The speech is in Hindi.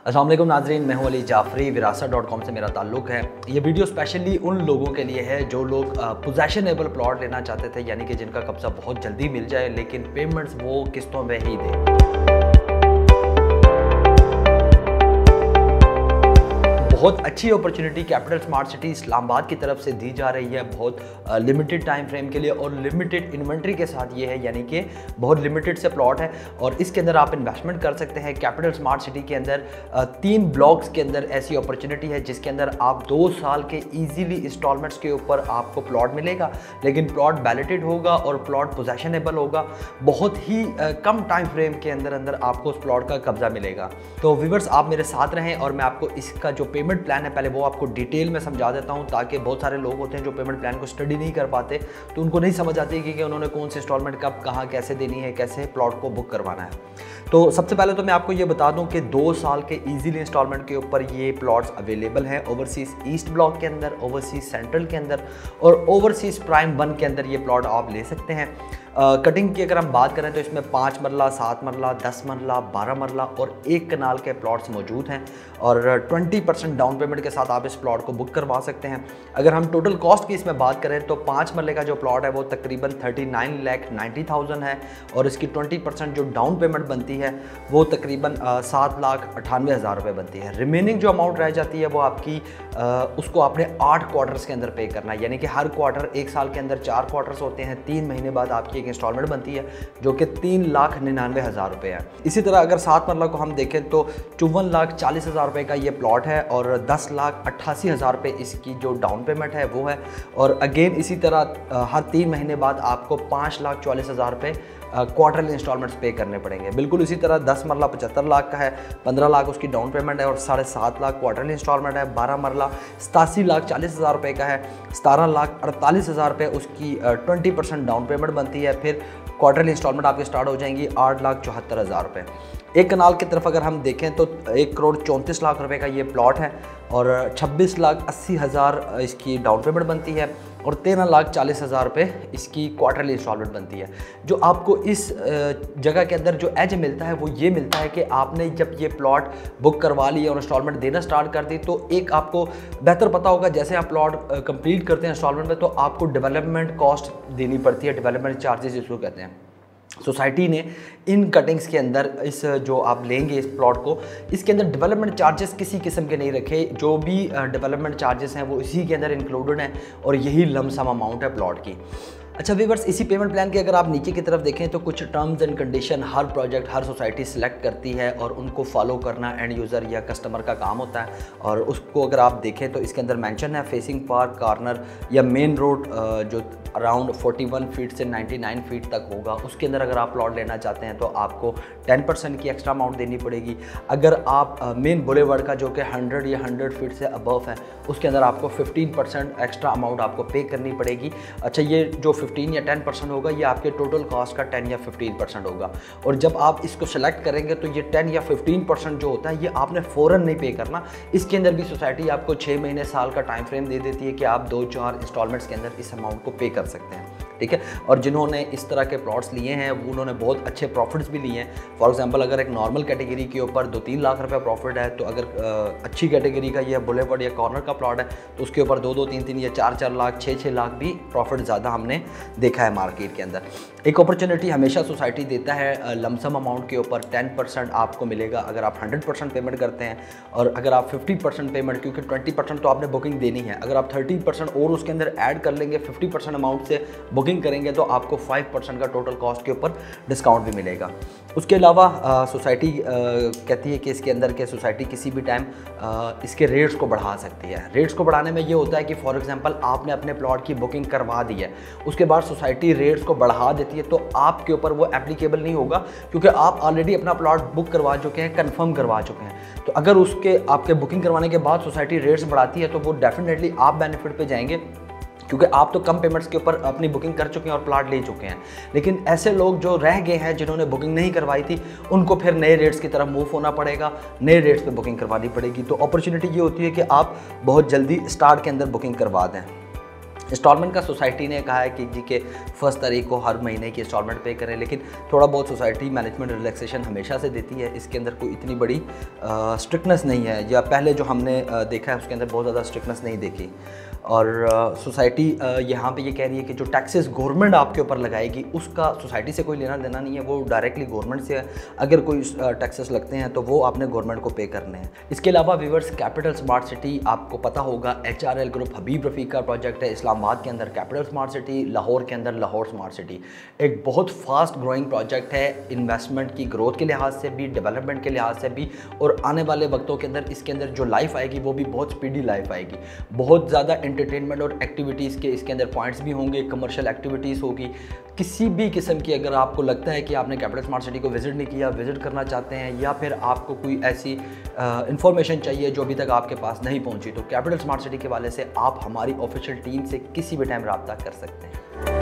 अस्सलाम वालेकुम नाज़रीन, मैं हूं अली जाफरी। विरासत.com से मेरा ताल्लुक़ है। ये वीडियो स्पेशली उन लोगों के लिए है जो लोग पोजेशनेबल प्लॉट लेना चाहते थे, यानी कि जिनका कब्ज़ा बहुत जल्दी मिल जाए लेकिन पेमेंट्स वो किस्तों में ही दें। बहुत अच्छी opportunity capital smart city Islamabad की तरफ से दी जा रही है, बहुत लिमिटेड टाइम फ्रेम के लिए और लिमिटेड इन्वेंट्री के साथ ये है, यानी कि बहुत लिमिटेड से प्लॉट है और इसके अंदर आप इन्वेस्टमेंट कर सकते हैं। कैपिटल स्मार्ट सिटी के अंदर 3 ब्लॉक्स के अंदर ऐसी अपॉर्चुनिटी है जिसके अंदर आप 2 साल के ईजीली इंस्टॉलमेंट्स के ऊपर आपको प्लॉट मिलेगा, लेकिन प्लॉट बैलेटेड होगा और प्लॉट पोजेशनेबल होगा। बहुत ही कम टाइम फ्रेम के अंदर आपको उस प्लॉट का कब्जा मिलेगा। तो व्यूअर्स, आप मेरे साथ रहें और मैं आपको इसका जो पेमेंट प्लान है पहले वो आपको डिटेल में समझा देता हूं, ताकि बहुत सारे लोग होते हैं जो पेमेंट प्लान को स्टडी नहीं कर पाते, तो उनको नहीं समझ आती कि उन्होंने कौन सी इंस्टॉलमेंट कब कहाँ कैसे देनी है, कैसे प्लॉट को बुक करवाना है। तो सबसे पहले तो मैं आपको ये बता दूं कि 2 साल के इजीली इंस्टॉलमेंट के ऊपर ये प्लॉट्स अवेलेबल हैं ओवरसीज़ ईस्ट ब्लॉक के अंदर, ओवरसीज़ सेंट्रल के अंदर और ओवरसीज़ प्राइम 1 के अंदर ये प्लॉट आप ले सकते हैं। कटिंग की अगर हम बात करें तो इसमें 5 मरला, 7 मरला, 10 मरला, 12 मरला और 1 कनाल के प्लॉट्स मौजूद हैं और 20% डाउन पेमेंट के साथ आप इस प्लॉट को बुक करवा सकते हैं। अगर हम टोटल कॉस्ट की इसमें बात करें तो 5 मरले का जो प्लॉट है वो तकरीबन 39,90,000 है और इसकी 20% जो डाउन पेमेंट बनती है वो तकरीबन 7,98,000 रुपये बनती है। रिमेनिंग जो अमाउंट रह जाती है वो आपकी उसको आपने 8 क्वार्टर्स के अंदर पे करना है, यानी कि हर क्वार्टर 1 साल के अंदर 4 क्वार्टर्स होते हैं। 3 महीने बाद आपकी इंस्टॉलमेंट बनती है जो कि 3,99,000 रुपये है। इसी तरह अगर 7 मरला को हम देखें तो 54,40,000 रुपये का ये प्लॉट है और 10,88,000 रुपये इसकी जो डाउन पेमेंट है वो है। और अगेन इसी तरह हर 3 महीने बाद आपको 5,44,000 रुपये क्वार्टरली इंस्टॉलमेंट्स पे करने पड़ेंगे। बिल्कुल इसी तरह 10 मरला 75 लाख का है, 15 लाख उसकी डाउन पेमेंट है और 7.5 लाख क्वार्टरली इंस्टॉलमेंट है। 12 मरला 87,40,000 रुपये का है, 17,48,000 रुपये उसकी 20% डाउन पेमेंट बनती है। फिर क्वार्टरली इंस्टॉलमेंट आपकी स्टार्ट हो जाएंगी 8,74,000 रुपये। 1 कनाल की तरफ अगर हम देखें तो 1,34,00,000 रुपये का ये प्लॉट है और 26,80,000 इसकी डाउन पेमेंट बनती है और 13,40,000 रुपये इसकी क्वार्टरली इंस्टॉलमेंट बनती है। जो आपको इस जगह के अंदर जो एज मिलता है वो ये मिलता है कि आपने जब ये प्लॉट बुक करवा लिया और इंस्टॉलमेंट देना स्टार्ट कर दी तो एक आपको बेहतर पता होगा, जैसे आप प्लॉट कंप्लीट करते हैं इंस्टॉलमेंट में तो आपको डेवलपमेंट कॉस्ट देनी पड़ती है, डेवलपमेंट चार्जेस इसको कहते हैं। सोसाइटी ने इन कटिंग्स के अंदर इस जो आप लेंगे इस प्लॉट को, इसके अंदर डेवलपमेंट चार्जेस किसी किस्म के नहीं रखे। जो भी डेवलपमेंट चार्जेस हैं वो इसी के अंदर इंक्लूडेड हैं और यही लमसम अमाउंट है प्लॉट की। अच्छा व्यूअर्स, इसी पेमेंट प्लान के अगर आप नीचे की तरफ देखें तो कुछ terms and condition her project her society select करती है और उनको फॉलो करना एंड यूज़र या कस्टमर का काम होता है। और उसको अगर आप देखें तो इसके अंदर मेंशन है फेसिंग पार्क, कॉर्नर या मेन रोड जो अराउंड 41 फीट से 99 फीट तक होगा, उसके अंदर अगर आप प्लॉट लेना चाहते हैं तो आपको 10% की एक्स्ट्रा अमाउंट देनी पड़ेगी। अगर आप मेन बुलेवर्ड का जो कि 100 या 100 फीट से अबव है उसके अंदर आपको 15% एक्स्ट्रा अमाउंट आपको पे करनी पड़ेगी। अच्छा, ये जो 15 या 10% होगा ये आपके टोटल कॉस्ट का 10 या 15% होगा और जब आप इसको सेलेक्ट करेंगे तो ये 10 या 15% जो होता है ये आपने फ़ौरन नहीं पे करना। इसके अंदर भी सोसाइटी आपको 6 महीने साल का टाइम फ्रेम दे देती है कि आप 2-4 इंस्टॉलमेंट्स के अंदर इस अमाउंट को पे कर सकते हैं, ठीक है। और जिन्होंने इस तरह के प्लॉट्स लिए हैं उन्होंने बहुत अच्छे प्रॉफिट्स भी लिए हैं। फॉर एग्जांपल अगर एक नॉर्मल कैटेगरी के ऊपर 2-3 लाख रुपए प्रॉफिट है तो अगर अच्छी कैटेगरी का ये बुलेवर्ड या कॉर्नर का प्लॉट है तो उसके ऊपर 2-2, 3-3 या 4-4 लाख, 6-6 लाख भी प्रॉफिट ज़्यादा हमने देखा है मार्केट के अंदर। एक अपॉर्चुनिटी हमेशा सोसाइटी देता है लमसम अमाउंट के ऊपर 10% आपको मिलेगा अगर आप 100% पेमेंट करते हैं और अगर आप 50% पेमेंट, क्योंकि 20% तो आपने बुकिंग देनी है, अगर आप 30% और उसके अंदर ऐड कर लेंगे 50% अमाउंट से बुकिंग करेंगे तो आपको 5% का टोटल कॉस्ट के ऊपर डिस्काउंट भी मिलेगा। उसके अलावा सोसाइटी कहती है कि इसके अंदर के सोसाइटी किसी भी टाइम इसके रेट्स को बढ़ा सकती है। रेट्स को बढ़ाने में ये होता है कि फॉर एग्जांपल आपने अपने प्लॉट की बुकिंग करवा दी है, उसके बाद सोसाइटी रेट्स को बढ़ा देती है तो आपके ऊपर वो एप्लीकेबल नहीं होगा क्योंकि आप ऑलरेडी अपना प्लॉट बुक करवा चुके हैं, कंफर्म करवा चुके हैं। तो अगर उसके आपके बुकिंग करवाने के बाद सोसाइटी रेट्स बढ़ाती है तो वो डेफिनेटली आप बेनिफिट पे जाएंगे क्योंकि आप तो कम पेमेंट्स के ऊपर अपनी बुकिंग कर चुके हैं और प्लॉट ले चुके हैं। लेकिन ऐसे लोग जो रह गए हैं जिन्होंने बुकिंग नहीं करवाई थी उनको फिर नए रेट्स की तरफ मूव होना पड़ेगा, नए रेट्स पे बुकिंग करवानी पड़ेगी। तो अपॉर्चुनिटी ये होती है कि आप बहुत जल्दी स्टार्ट के अंदर बुकिंग करवा दें। इंस्टॉलमेंट का सोसाइटी ने कहा है कि जी के 1 तारीख को हर महीने की इंस्टॉलमेंट पे करें, लेकिन थोड़ा बहुत सोसाइटी मैनेजमेंट रिलैक्सेशन हमेशा से देती है। इसके अंदर कोई इतनी बड़ी स्ट्रिक्टनेस नहीं है, या पहले जो हमने देखा है उसके अंदर बहुत ज़्यादा स्ट्रिक्टनेस नहीं देखी। और सोसाइटी यहाँ पे ये कह रही है कि जो टैक्सेस गवर्नमेंट आपके ऊपर लगाएगी उसका सोसाइटी से कोई लेना देना नहीं है, वो डायरेक्टली गवर्नमेंट से है। अगर कोई टैक्सेस लगते हैं तो वो आपने गवर्नमेंट को पे करने हैं। इसके अलावा व्यूअर्स, कैपिटल स्मार्ट सिटी आपको पता होगा HRL ग्रुप हबीब रफ़ीक का प्रोजेक्ट है। इस्लामाबाद के अंदर कैपिटल स्मार्ट सिटी, लाहौर के अंदर लाहौर स्मार्ट सिटी। एक बहुत फास्ट ग्रोइंग प्रोजेक्ट है, इन्वेस्टमेंट की ग्रोथ के लिहाज से भी, डेवलपमेंट के लिहाज से भी, और आने वाले वक्तों के अंदर इसके अंदर जो लाइफ आएगी वो भी बहुत स्पीडी लाइफ आएगी। बहुत ज़्यादा एंटरटेनमेंट और एक्टिविटीज़ के इसके अंदर पॉइंट्स भी होंगे, कमर्शियल एक्टिविटीज़ होगी। किसी भी किस्म की अगर आपको लगता है कि आपने कैपिटल स्मार्ट सिटी को विज़िट नहीं किया, विज़िट करना चाहते हैं, या फिर आपको कोई ऐसी इन्फॉर्मेशन चाहिए जो अभी तक आपके पास नहीं पहुंची, तो कैपिटल स्मार्ट सिटी के वाले से आप हमारी ऑफिशियल टीम से किसी भी टाइम रब्ता कर सकते हैं।